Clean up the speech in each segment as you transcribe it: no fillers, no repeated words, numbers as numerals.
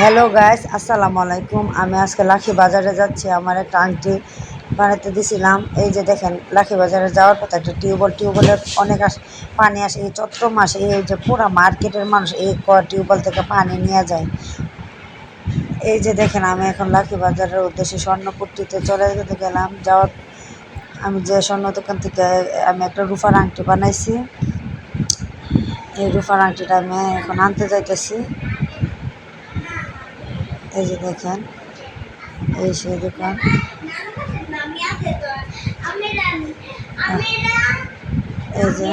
Hello guys, আসসালামু আলাইকুম। আমি আজকে লাখি বাজারে যাচ্ছি। আমার একটা আংটি বানাতে দিছিলাম। এই যে দেখেন, লাখি বাজারে যাওয়ার পথে একটা টিউবওয়েলের অনেক পানি আসে। এই চৈত্র মাসে এই যে পুরা মার্কেটের মানুষ এই টিউবওয়েল থেকে পানি নিয়ে যায়। এই যে দেখেন, আমি এখন লাখি বাজারের উদ্দেশ্যে স্বর্ণপট্টিতে চলে গেলাম। আমি যে স্বর্ণ দোকান থেকে আমি একটা রূপার আংটি বানাইছি। এই রূপার আংটিটা আমি এখন আনতে যাইতেছি। এই যে দেখেন, এই সেই দোকান। এই যে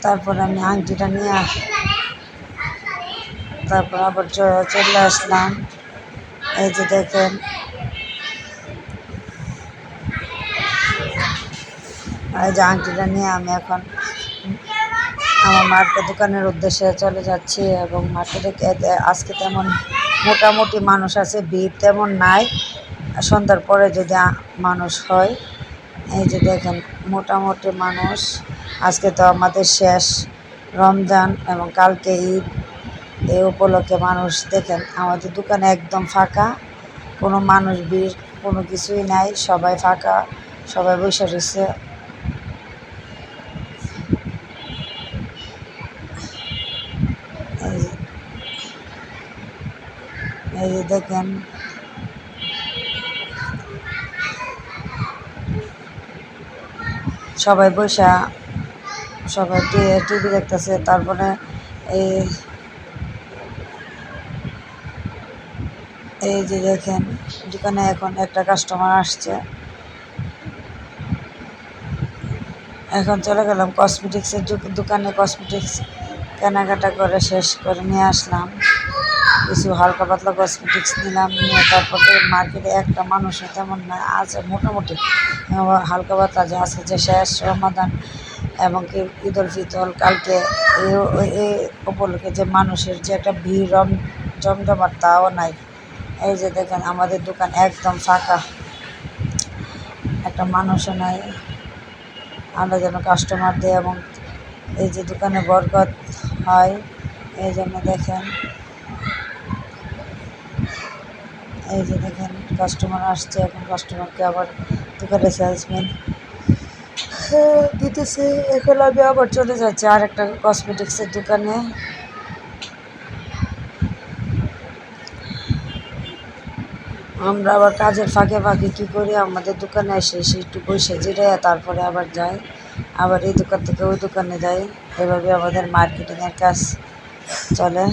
তারপর আমি আংটিটা নিয়ে তারপর আবার চলে আসলাম। এই যে দেখেন, এই যে আংটিটা নিয়ে আমি এখন আমার মার্কেট দোকানের উদ্দেশ্যে চলে যাচ্ছি। এবং মার্কেটে আজকে তেমন মোটামুটি মানুষ আছে, ভিড় তেমন নাই। সন্ধ্যার পরে যদি মানুষ হয়। এই যে দেখেন, মোটামুটি মানুষ। আজকে তো আমাদের শেষ রমজান এবং কালকে ঈদ। এই উপলক্ষে মানুষ দেখেন, আমাদের দোকানে একদম ফাঁকা, কোনো মানুষ ভিড় কোনো কিছুই নাই, সবাই ফাঁকা, সবাই বসে রয়েছে। এই যে দেখেন, সবাই বসা, সবাই টিভি দেখতেছে। তারপরে এই এই যে দেখেন, দোকানে এখন একটা কাস্টমার আসছে। এখন চলে গেলাম কসমেটিক্সের দোকানে। কসমেটিক্স কেনাকাটা করে শেষ করে নিয়ে আসলাম। কিছু হালকা পাতলা কসমেটিক্স নিলাম, নিয়ে তারপরে মার্কেটে একটা মানুষও তেমন না আছে, মোটামুটি হালকা পাতলা যে আজকে যে শেষ রমাদান এবং কি ঈদ উল ফিতর কালকে, এই উপলক্ষে যে মানুষের যে একটা ভিড় জমজমাট তাও নাই। এই যে দেখেন, আমাদের দোকান একদম ফাঁকা, একটা মানুষও নাই। আমরা যেন কাস্টমার দিই এবং এই যে দোকানে বরকত হয়, এই জন্য দেখেন, এই যে দেখেন কাস্টমার আসছে। এখন কাস্টমারকে আবার দোকানে সেলসম্যান দিতেছে। এখন আমি আবার চলে যাচ্ছি আর একটা কসমেটিক্সের দোকানে। আমরা আবার কাজের ফাঁকে ফাঁকে কী করি, আমাদের দোকানে এসে একটু বসে জিরে তারপরে আবার যাই, আবার এই দোকান থেকে ওই দোকানে যাই। এভাবে আমাদের মার্কেটিংয়ের কাজ চলে।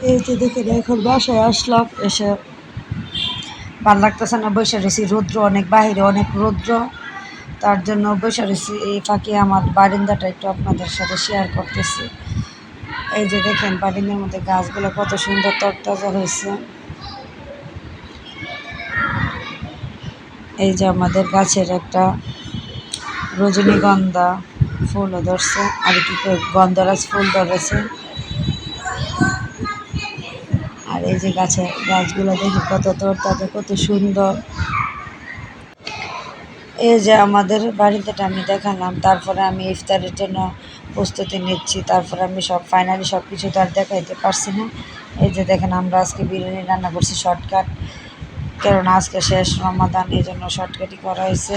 এই যে দেখেন, এখন বাসায় আসলাম, এসে ভাল লাগতেছে না, বসে রয়েছি। রৌদ্র অনেক, বাহিরে অনেক রৌদ্র, তার জন্য বসে রয়েছি। এই ফাঁকে আমার বারিন্দাটা একটু আপনাদের সাথে শেয়ার করতেছি। এই যে দেখেন, বারিন্দার মধ্যে গাছগুলো কত সুন্দর তরতাজা হয়েছে। এই যে আমাদের গাছের একটা রজনীগন্ধা ফুলও ধরছে, আর কি গন্ধরাজ ফুল ধরেছে। আর এই যে গাছগুলো দেখি কত তরতাজা, কত সুন্দর। এই যে আমাদের বাড়িতে আমি দেখালাম। তারপরে আমি ইফতারের জন্য প্রস্তুতি নিচ্ছি। তারপরে আমি ফাইনালি সব কিছু তো আর দেখাইতে পারছি না। এই যে দেখেন, আমরা আজকে বিরিয়ানি রান্না করছি শর্টকাট, কেননা আজকে শেষ রমাদান, এই জন্য শর্টকাটই করা হয়েছে।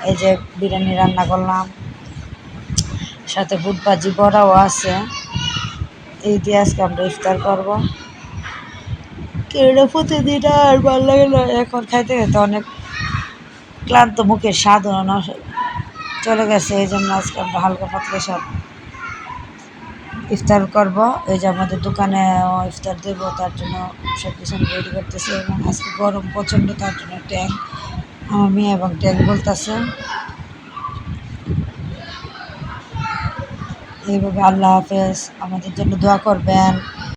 এই যে বিরিয়ানি রান্না করলাম, সাথে বুট ভাজি বড়াও আছে। এই দিয়ে আজকে আমরা ইফতার করবো। কেননা প্রতিদিন আর ভালো লাগে না, এখন খাইতে খাইতে অনেক ক্লান্ত, মুখের স্বাদ চলে গেছে। এই জন্য আজকে আমরা হালকা পাতলা সব ইফতার করব। এই যে আমাদের দোকানে ইফতার দেবো, তার জন্য সব কিছু রেডি করতেছে। এবং আজকে গরম প্রচণ্ড, তার জন্য ট্যাঙ্ক, আমার মেয়ে এবং ট্যাঙ্ক বলতেছে। এইভাবে আল্লাহ হাফেজ, আমাদের জন্য দোয়া করবেন।